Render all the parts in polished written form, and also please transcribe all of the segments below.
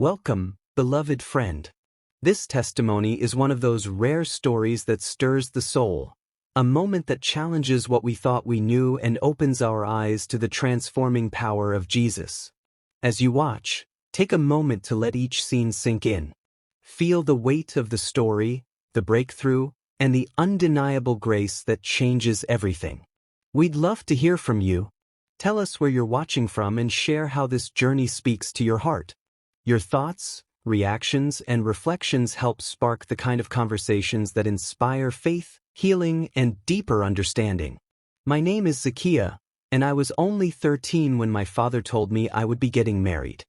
Welcome, beloved friend. This testimony is one of those rare stories that stirs the soul, a moment that challenges what we thought we knew and opens our eyes to the transforming power of Jesus. As you watch, take a moment to let each scene sink in. Feel the weight of the story, the breakthrough, and the undeniable grace that changes everything. We'd love to hear from you. Tell us where you're watching from and share how this journey speaks to your heart. Your thoughts, reactions, and reflections help spark the kind of conversations that inspire faith, healing, and deeper understanding. My name is Zakiya, and I was only 13 when my father told me I would be getting married.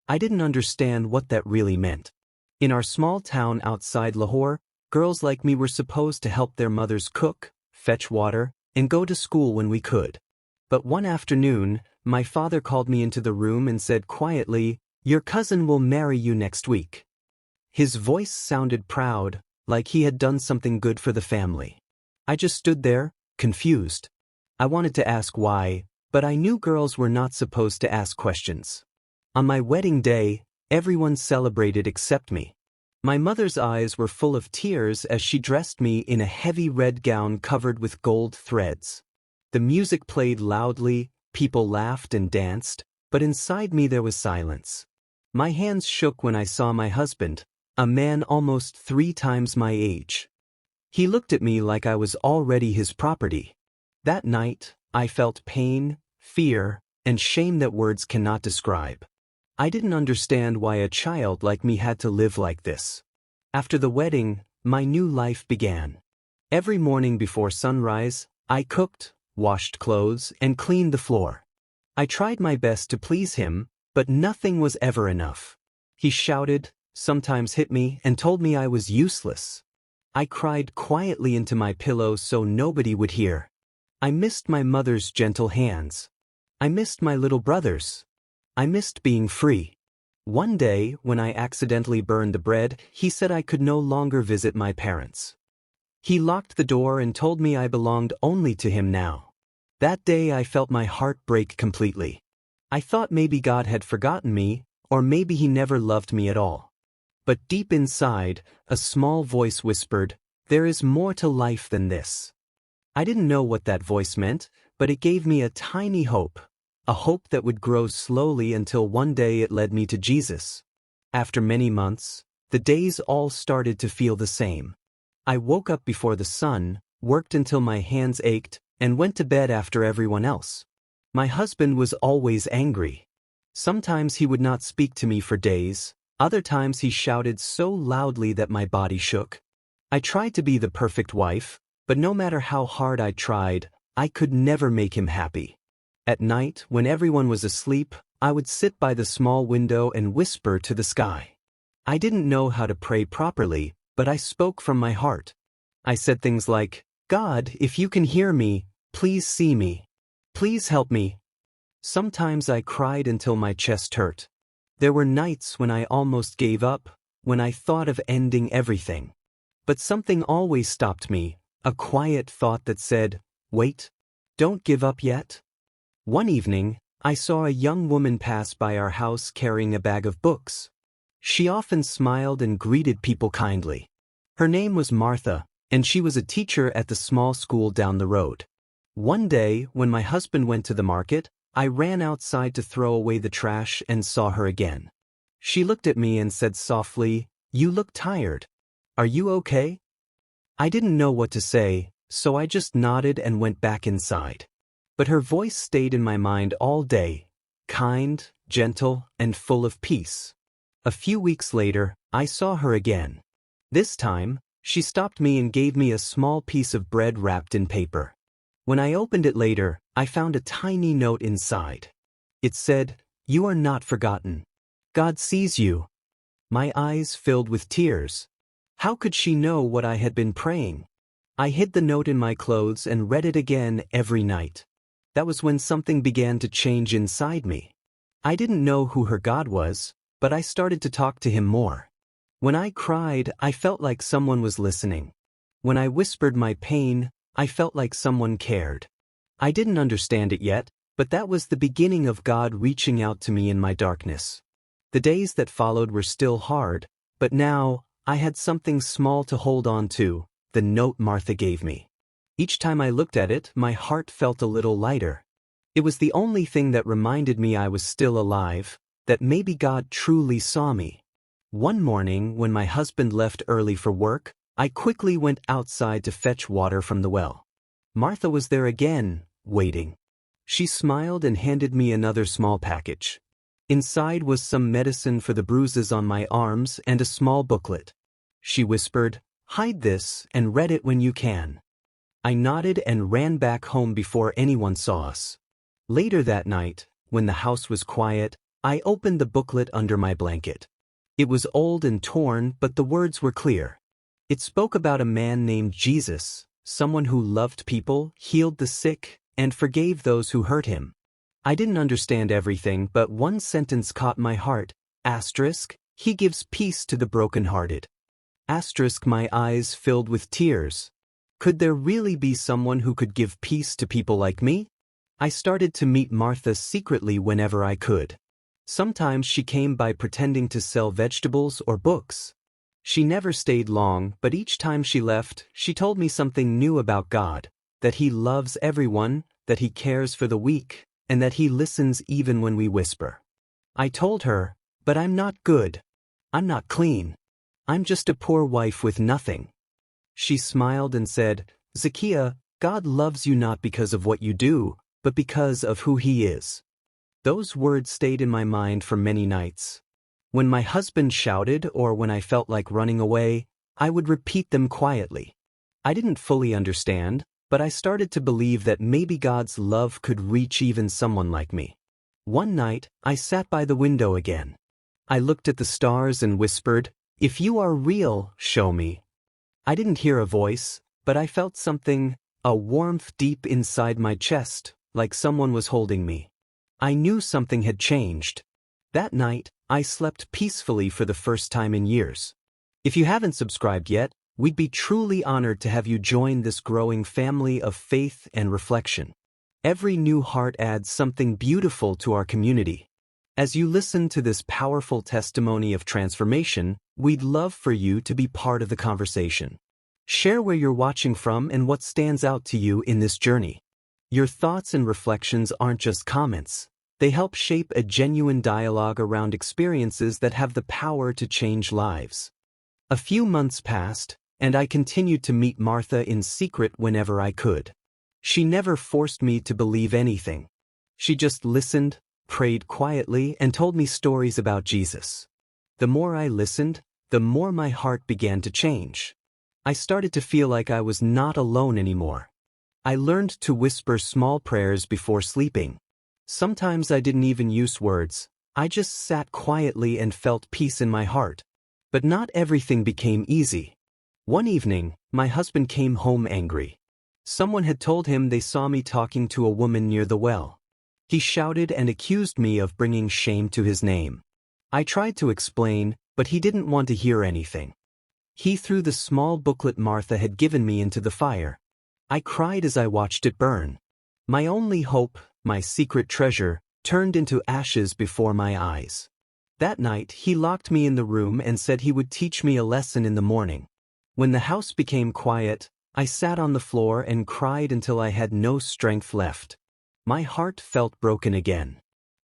I didn't understand what that really meant. In our small town outside Lahore, girls like me were supposed to help their mothers cook, fetch water, and go to school when we could. But one afternoon, my father called me into the room and said quietly, "Your cousin will marry you next week." His voice sounded proud, like he had done something good for the family. I just stood there, confused. I wanted to ask why, but I knew girls were not supposed to ask questions. On my wedding day, everyone celebrated except me. My mother's eyes were full of tears as she dressed me in a heavy red gown covered with gold threads. The music played loudly, people laughed and danced, but inside me there was silence. My hands shook when I saw my husband, a man almost 3 times my age. He looked at me like I was already his property. That night, I felt pain, fear, and shame that words cannot describe. I didn't understand why a child like me had to live like this. After the wedding, my new life began. Every morning before sunrise, I cooked, washed clothes, and cleaned the floor. I tried my best to please him, but nothing was ever enough. He shouted, sometimes hit me, and told me I was useless. I cried quietly into my pillow so nobody would hear. I missed my mother's gentle hands. I missed my little brothers. I missed being free. One day, when I accidentally burned the bread, he said I could no longer visit my parents. He locked the door and told me I belonged only to him now. That day I felt my heart break completely. I thought maybe God had forgotten me, or maybe he never loved me at all. But deep inside, a small voice whispered, "There is more to life than this." I didn't know what that voice meant, but it gave me a tiny hope, a hope that would grow slowly until one day it led me to Jesus. After many months, the days all started to feel the same. I woke up before the sun, worked until my hands ached, and went to bed after everyone else. My husband was always angry. Sometimes he would not speak to me for days, other times he shouted so loudly that my body shook. I tried to be the perfect wife, but no matter how hard I tried, I could never make him happy. At night, when everyone was asleep, I would sit by the small window and whisper to the sky. I didn't know how to pray properly, but I spoke from my heart. I said things like, "God, if you can hear me, please see me. Please help me." Sometimes I cried until my chest hurt. There were nights when I almost gave up, when I thought of ending everything. But something always stopped me, a quiet thought that said, "Wait, don't give up yet." One evening, I saw a young woman pass by our house carrying a bag of books. She often smiled and greeted people kindly. Her name was Martha, and she was a teacher at the small school down the road. One day, when my husband went to the market, I ran outside to throw away the trash and saw her again. She looked at me and said softly, "You look tired. Are you okay?" I didn't know what to say, so I just nodded and went back inside. But her voice stayed in my mind all day, kind, gentle, and full of peace. A few weeks later, I saw her again. This time, she stopped me and gave me a small piece of bread wrapped in paper. When I opened it later, I found a tiny note inside. It said, "You are not forgotten. God sees you." My eyes filled with tears. How could she know what I had been praying? I hid the note in my clothes and read it again every night. That was when something began to change inside me. I didn't know who her God was, but I started to talk to him more. When I cried, I felt like someone was listening. When I whispered my pain, I felt like someone cared. I didn't understand it yet, but that was the beginning of God reaching out to me in my darkness. The days that followed were still hard, but now, I had something small to hold on to, the note Martha gave me. Each time I looked at it, my heart felt a little lighter. It was the only thing that reminded me I was still alive, that maybe God truly saw me. One morning, when my husband left early for work, I quickly went outside to fetch water from the well. Martha was there again, waiting. She smiled and handed me another small package. Inside was some medicine for the bruises on my arms and a small booklet. She whispered, "Hide this and read it when you can." I nodded and ran back home before anyone saw us. Later that night, when the house was quiet, I opened the booklet under my blanket. It was old and torn, but the words were clear. It spoke about a man named Jesus, someone who loved people, healed the sick, and forgave those who hurt him. I didn't understand everything, but one sentence caught my heart. Asterisk, he gives peace to the brokenhearted. Asterisk, my eyes filled with tears. Could there really be someone who could give peace to people like me? I started to meet Martha secretly whenever I could. Sometimes she came by pretending to sell vegetables or books. She never stayed long, but each time she left, she told me something new about God, that He loves everyone, that He cares for the weak, and that He listens even when we whisper. I told her, "But I'm not good. I'm not clean. I'm just a poor wife with nothing." She smiled and said, "Zacchaeus, God loves you not because of what you do, but because of who He is." Those words stayed in my mind for many nights. When my husband shouted or when I felt like running away, I would repeat them quietly. I didn't fully understand, but I started to believe that maybe God's love could reach even someone like me. One night, I sat by the window again. I looked at the stars and whispered, "If you are real, show me." I didn't hear a voice, but I felt something, a warmth deep inside my chest, like someone was holding me. I knew something had changed. That night, I slept peacefully for the first time in years. If you haven't subscribed yet, we'd be truly honored to have you join this growing family of faith and reflection. Every new heart adds something beautiful to our community. As you listen to this powerful testimony of transformation, we'd love for you to be part of the conversation. Share where you're watching from and what stands out to you in this journey. Your thoughts and reflections aren't just comments. They help shape a genuine dialogue around experiences that have the power to change lives. A few months passed, and I continued to meet Martha in secret whenever I could. She never forced me to believe anything. She just listened, prayed quietly, and told me stories about Jesus. The more I listened, the more my heart began to change. I started to feel like I was not alone anymore. I learned to whisper small prayers before sleeping. Sometimes I didn't even use words. I just sat quietly and felt peace in my heart. But not everything became easy. One evening, my husband came home angry. Someone had told him they saw me talking to a woman near the well. He shouted and accused me of bringing shame to his name. I tried to explain, but he didn't want to hear anything. He threw the small booklet Martha had given me into the fire. I cried as I watched it burn. My only hope, my secret treasure, turned into ashes before my eyes. That night, he locked me in the room and said he would teach me a lesson in the morning. When the house became quiet, I sat on the floor and cried until I had no strength left. My heart felt broken again.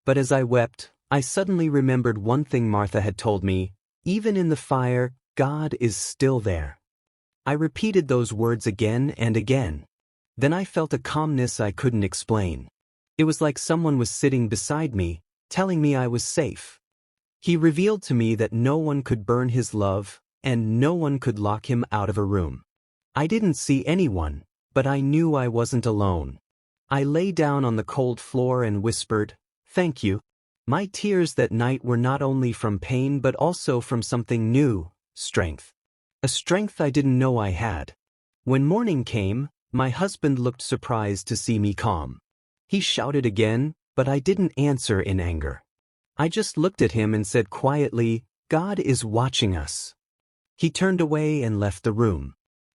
But as I wept, I suddenly remembered one thing Martha had told me: even in the fire, God is still there. I repeated those words again and again. Then I felt a calmness I couldn't explain. It was like someone was sitting beside me, telling me I was safe. He revealed to me that no one could burn His love, and no one could lock Him out of a room. I didn't see anyone, but I knew I wasn't alone. I lay down on the cold floor and whispered, "Thank you." My tears that night were not only from pain but also from something new, strength. A strength I didn't know I had. When morning came, my husband looked surprised to see me calm. He shouted again, but I didn't answer in anger. I just looked at him and said quietly, "God is watching us." He turned away and left the room.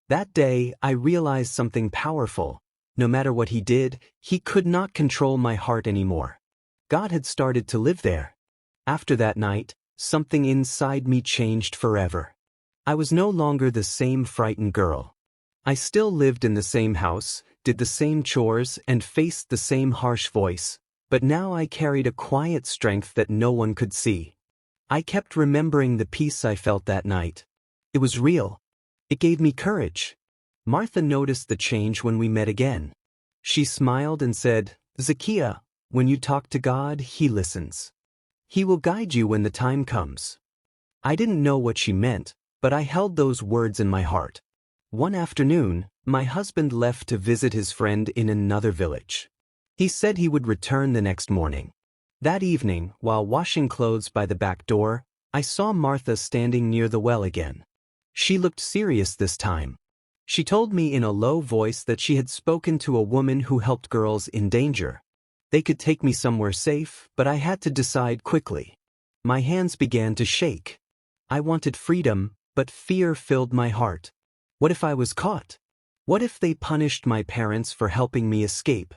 That day, I realized something powerful. No matter what he did, he could not control my heart anymore. God had started to live there. After that night, something inside me changed forever. I was no longer the same frightened girl. I still lived in the same house, did the same chores, and faced the same harsh voice, but now I carried a quiet strength that no one could see. I kept remembering the peace I felt that night. It was real. It gave me courage. Martha noticed the change when we met again. She smiled and said, "Zacchaeus, when you talk to God, He listens. He will guide you when the time comes." I didn't know what she meant, but I held those words in my heart. One afternoon, my husband left to visit his friend in another village. He said he would return the next morning. That evening, while washing clothes by the back door, I saw Martha standing near the well again. She looked serious this time. She told me in a low voice that she had spoken to a woman who helped girls in danger. They could take me somewhere safe, but I had to decide quickly. My hands began to shake. I wanted freedom, but fear filled my heart. What if I was caught? What if they punished my parents for helping me escape?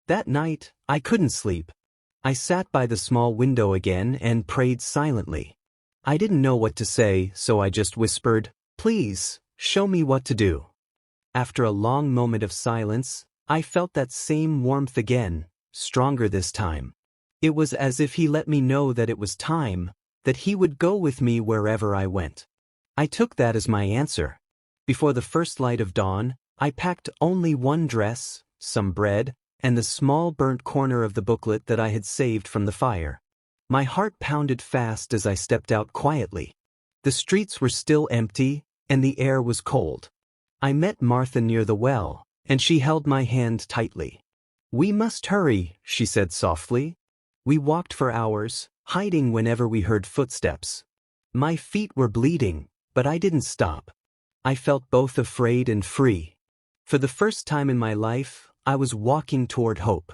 That night, I couldn't sleep. I sat by the small window again and prayed silently. I didn't know what to say, so I just whispered, "Please, show me what to do." After a long moment of silence, I felt that same warmth again, stronger this time. It was as if He let me know that it was time, that He would go with me wherever I went. I took that as my answer. Before the first light of dawn, I packed only one dress, some bread, and the small burnt corner of the booklet that I had saved from the fire. My heart pounded fast as I stepped out quietly. The streets were still empty, and the air was cold. I met Martha near the well, and she held my hand tightly. "We must hurry," she said softly. We walked for hours, hiding whenever we heard footsteps. My feet were bleeding, but I didn't stop. I felt both afraid and free. For the first time in my life, I was walking toward hope.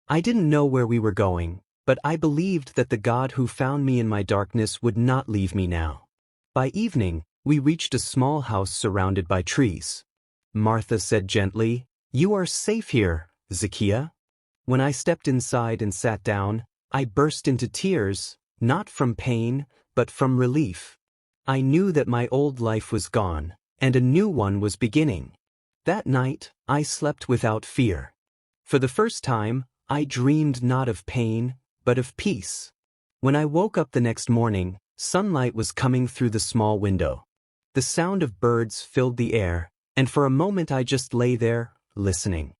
I didn't know where we were going, but I believed that the God who found me in my darkness would not leave me now. By evening, we reached a small house surrounded by trees. Martha said gently, "You are safe here, Zacchaeus." When I stepped inside and sat down, I burst into tears, not from pain, but from relief. I knew that my old life was gone, and a new one was beginning. That night, I slept without fear. For the first time, I dreamed not of pain, but of peace. When I woke up the next morning, sunlight was coming through the small window. The sound of birds filled the air, and for a moment I just lay there, listening.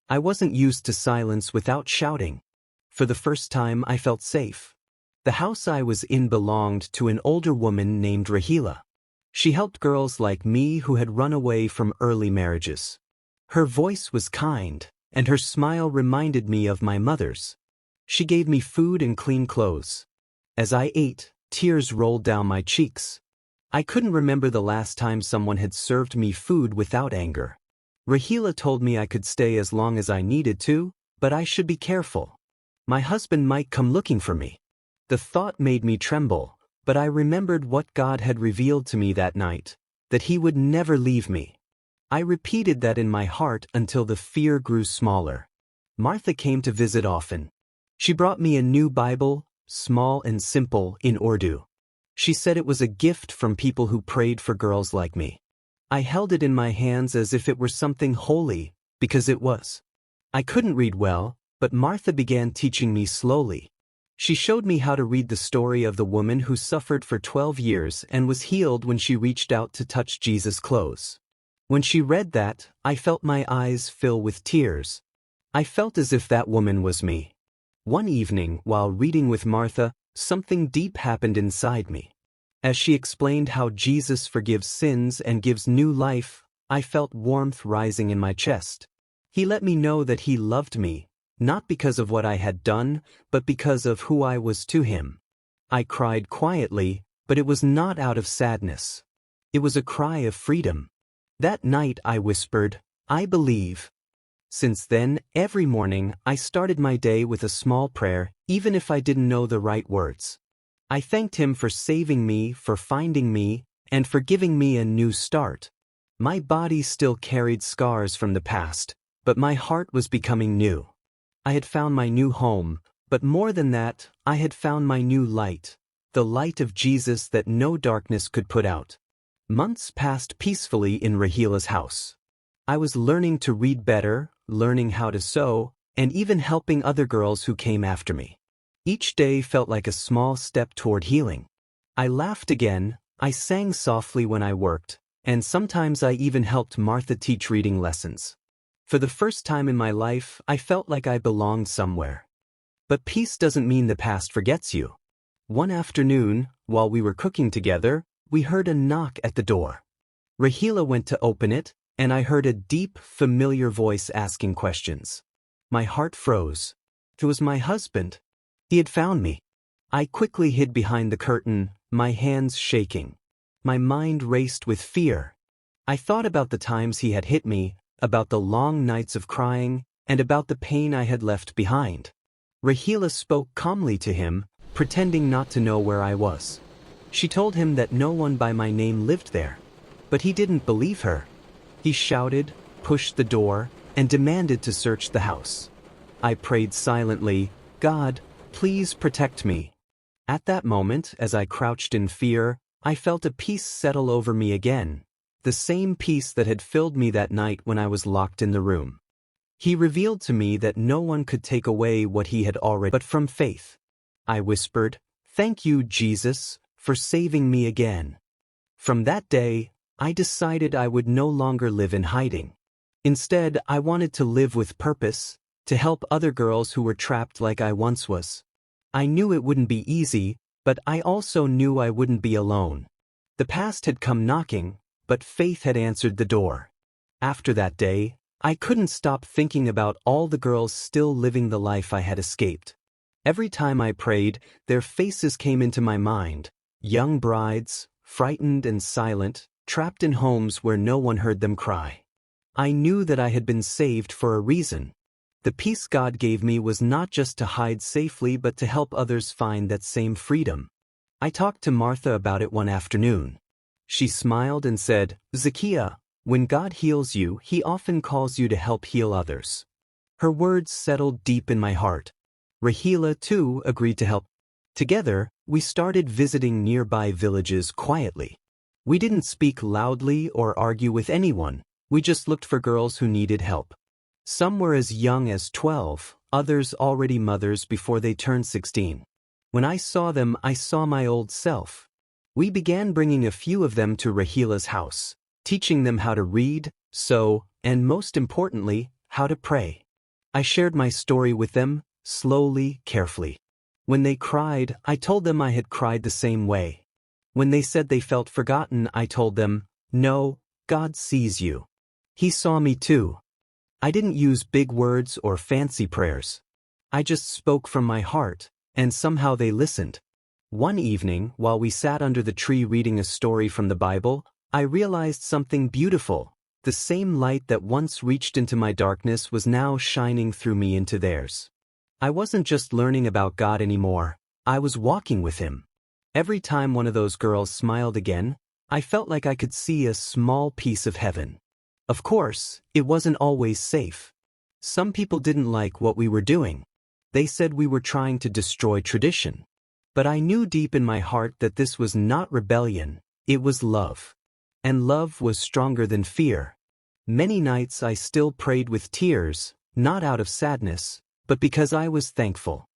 I wasn't used to silence without shouting. For the first time, I felt safe. The house I was in belonged to an older woman named Rahila. She helped girls like me who had run away from early marriages. Her voice was kind, and her smile reminded me of my mother's. She gave me food and clean clothes. As I ate, tears rolled down my cheeks. I couldn't remember the last time someone had served me food without anger. Rahila told me I could stay as long as I needed to, but I should be careful. My husband might come looking for me. The thought made me tremble, but I remembered what God had revealed to me that night, that He would never leave me. I repeated that in my heart until the fear grew smaller. Martha came to visit often. She brought me a new Bible, small and simple, in Urdu. She said it was a gift from people who prayed for girls like me. I held it in my hands as if it were something holy, because it was. I couldn't read well, but Martha began teaching me slowly. She showed me how to read the story of the woman who suffered for 12 years and was healed when she reached out to touch Jesus' clothes. When she read that, I felt my eyes fill with tears. I felt as if that woman was me. One evening, while reading with Martha, something deep happened inside me. As she explained how Jesus forgives sins and gives new life, I felt warmth rising in my chest. He let me know that He loved me, not because of what I had done, but because of who I was to Him. I cried quietly, but it was not out of sadness. It was a cry of freedom. That night I whispered, "I believe." Since then, every morning, I started my day with a small prayer, even if I didn't know the right words. I thanked Him for saving me, for finding me, and for giving me a new start. My body still carried scars from the past, but my heart was becoming new. I had found my new home, but more than that, I had found my new light. the light of Jesus that no darkness could put out. Months passed peacefully in Rahila's house. I was learning to read better, learning how to sew, and even helping other girls who came after me. Each day felt like a small step toward healing. I laughed again, I sang softly when I worked, and sometimes I even helped Martha teach reading lessons. For the first time in my life, I felt like I belonged somewhere. But peace doesn't mean the past forgets you. One afternoon, while we were cooking together, we heard a knock at the door. Rahila went to open it, and I heard a deep, familiar voice asking questions. My heart froze. It was my husband. He had found me. I quickly hid behind the curtain, my hands shaking. My mind raced with fear. I thought about the times he had hit me, about the long nights of crying, and about the pain I had left behind. Rahila spoke calmly to him, pretending not to know where I was. She told him that no one by my name lived there. But he didn't believe her. He shouted, pushed the door, and demanded to search the house. I prayed silently, "God, please protect me." At that moment, as I crouched in fear, I felt a peace settle over me again, the same peace that had filled me that night when I was locked in the room. He revealed to me that no one could take away what he had already, but from faith. I whispered, "Thank you, Jesus, for saving me again." From that day, I decided I would no longer live in hiding. Instead, I wanted to live with purpose, to help other girls who were trapped like I once was. I knew it wouldn't be easy, but I also knew I wouldn't be alone. The past had come knocking, but faith had answered the door. After that day, I couldn't stop thinking about all the girls still living the life I had escaped. Every time I prayed, their faces came into my mind, young brides, frightened and silent, trapped in homes where no one heard them cry. I knew that I had been saved for a reason. The peace God gave me was not just to hide safely but to help others find that same freedom. I talked to Martha about it one afternoon. She smiled and said, "Zacchaeus, when God heals you, He often calls you to help heal others." Her words settled deep in my heart. Rahila, too, agreed to help. Together, we started visiting nearby villages quietly. We didn't speak loudly or argue with anyone, we just looked for girls who needed help. Some were as young as 12, others already mothers before they turned 16. When I saw them, I saw my old self. We began bringing a few of them to Rahila's house, teaching them how to read, sew, and most importantly, how to pray. I shared my story with them, slowly, carefully. When they cried, I told them I had cried the same way. When they said they felt forgotten, I told them, "No, God sees you. He saw me too." I didn't use big words or fancy prayers. I just spoke from my heart, and somehow they listened. One evening, while we sat under the tree reading a story from the Bible, I realized something beautiful. The same light that once reached into my darkness was now shining through me into theirs. I wasn't just learning about God anymore, I was walking with Him. Every time one of those girls smiled again, I felt like I could see a small piece of heaven. Of course, it wasn't always safe. Some people didn't like what we were doing. They said we were trying to destroy tradition. But I knew deep in my heart that this was not rebellion, it was love. And love was stronger than fear. Many nights I still prayed with tears, not out of sadness, but because I was thankful.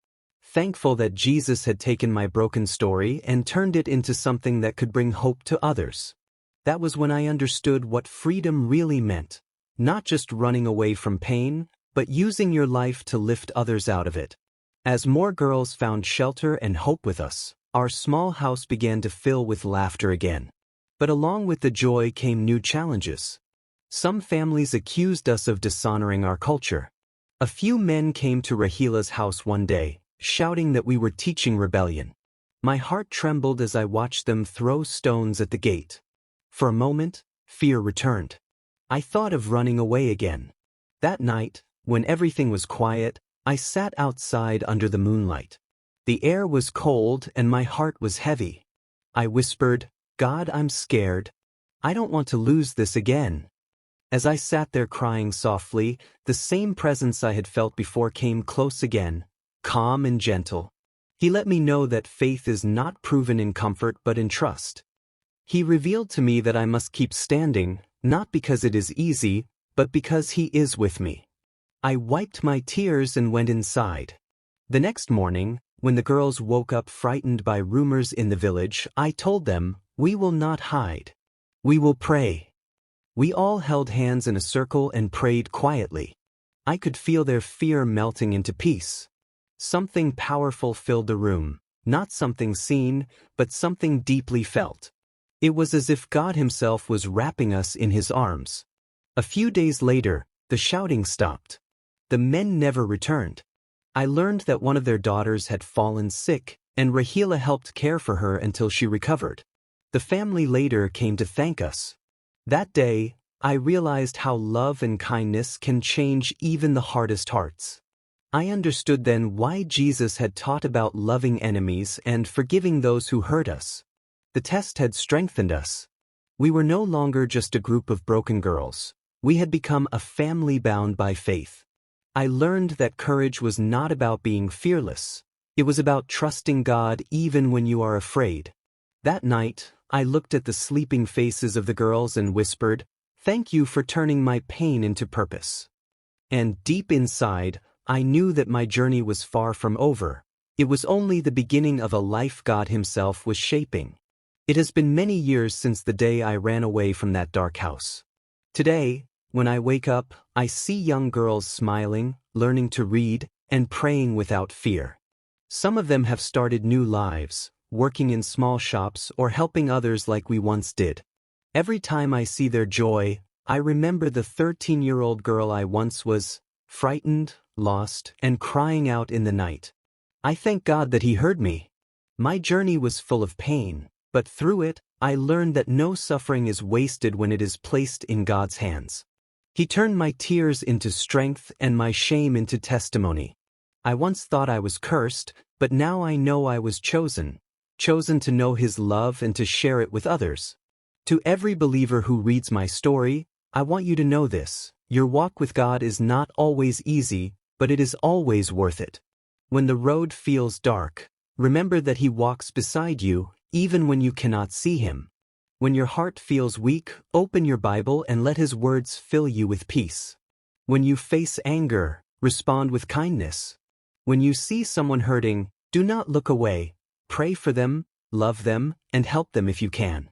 Thankful that Jesus had taken my broken story and turned it into something that could bring hope to others. That was when I understood what freedom really meant. Not just running away from pain, but using your life to lift others out of it. As more girls found shelter and hope with us, our small house began to fill with laughter again. But along with the joy came new challenges. Some families accused us of dishonoring our culture. A few men came to Rahila's house one day, shouting that we were teaching rebellion. My heart trembled as I watched them throw stones at the gate. For a moment, fear returned. I thought of running away again. That night, when everything was quiet, I sat outside under the moonlight. The air was cold and my heart was heavy. I whispered, "God, I'm scared. I don't want to lose this again." As I sat there crying softly, the same presence I had felt before came close again, calm and gentle. He let me know that faith is not proven in comfort but in trust. He revealed to me that I must keep standing, not because it is easy, but because He is with me. I wiped my tears and went inside. The next morning, when the girls woke up frightened by rumors in the village, I told them, "We will not hide. We will pray." We all held hands in a circle and prayed quietly. I could feel their fear melting into peace. Something powerful filled the room, not something seen, but something deeply felt. It was as if God Himself was wrapping us in His arms. A few days later, the shouting stopped. The men never returned. I learned that one of their daughters had fallen sick, and Rahila helped care for her until she recovered. The family later came to thank us. That day, I realized how love and kindness can change even the hardest hearts. I understood then why Jesus had taught about loving enemies and forgiving those who hurt us. The test had strengthened us. We were no longer just a group of broken girls. We had become a family bound by faith. I learned that courage was not about being fearless. It was about trusting God even when you are afraid. That night, I looked at the sleeping faces of the girls and whispered, "Thank you for turning my pain into purpose." And deep inside, I knew that my journey was far from over. It was only the beginning of a life God Himself was shaping. It has been many years since the day I ran away from that dark house. Today, when I wake up, I see young girls smiling, learning to read, and praying without fear. Some of them have started new lives, working in small shops or helping others like we once did. Every time I see their joy, I remember the 13-year-old girl I once was, frightened, lost, and crying out in the night. I thank God that He heard me. My journey was full of pain, but through it, I learned that no suffering is wasted when it is placed in God's hands. He turned my tears into strength and my shame into testimony. I once thought I was cursed, but now I know I was chosen to know His love and to share it with others. To every believer who reads my story, I want you to know this: your walk with God is not always easy, but it is always worth it. When the road feels dark, remember that He walks beside you, even when you cannot see Him. When your heart feels weak, open your Bible and let His words fill you with peace. When you face anger, respond with kindness. When you see someone hurting, do not look away. Pray for them, love them, and help them if you can.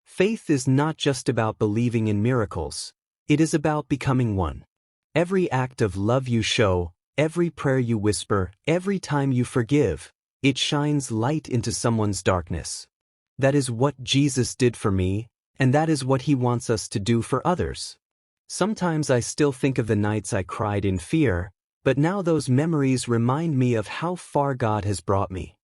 Faith is not just about believing in miracles. It is about becoming one. Every act of love you show, every prayer you whisper, every time you forgive, it shines light into someone's darkness. That is what Jesus did for me, and that is what He wants us to do for others. Sometimes I still think of the nights I cried in fear, but now those memories remind me of how far God has brought me.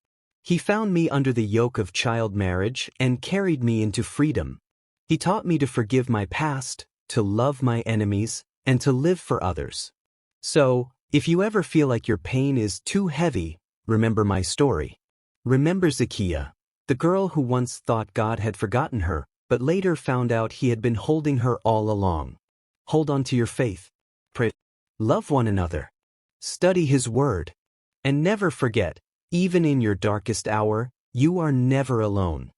He found me under the yoke of child marriage and carried me into freedom. He taught me to forgive my past, to love my enemies, and to live for others. So, if you ever feel like your pain is too heavy, remember my story. Remember Zacchaeus, the girl who once thought God had forgotten her, but later found out He had been holding her all along. Hold on to your faith. Pray. Love one another. Study His Word. And never forget, even in your darkest hour, you are never alone.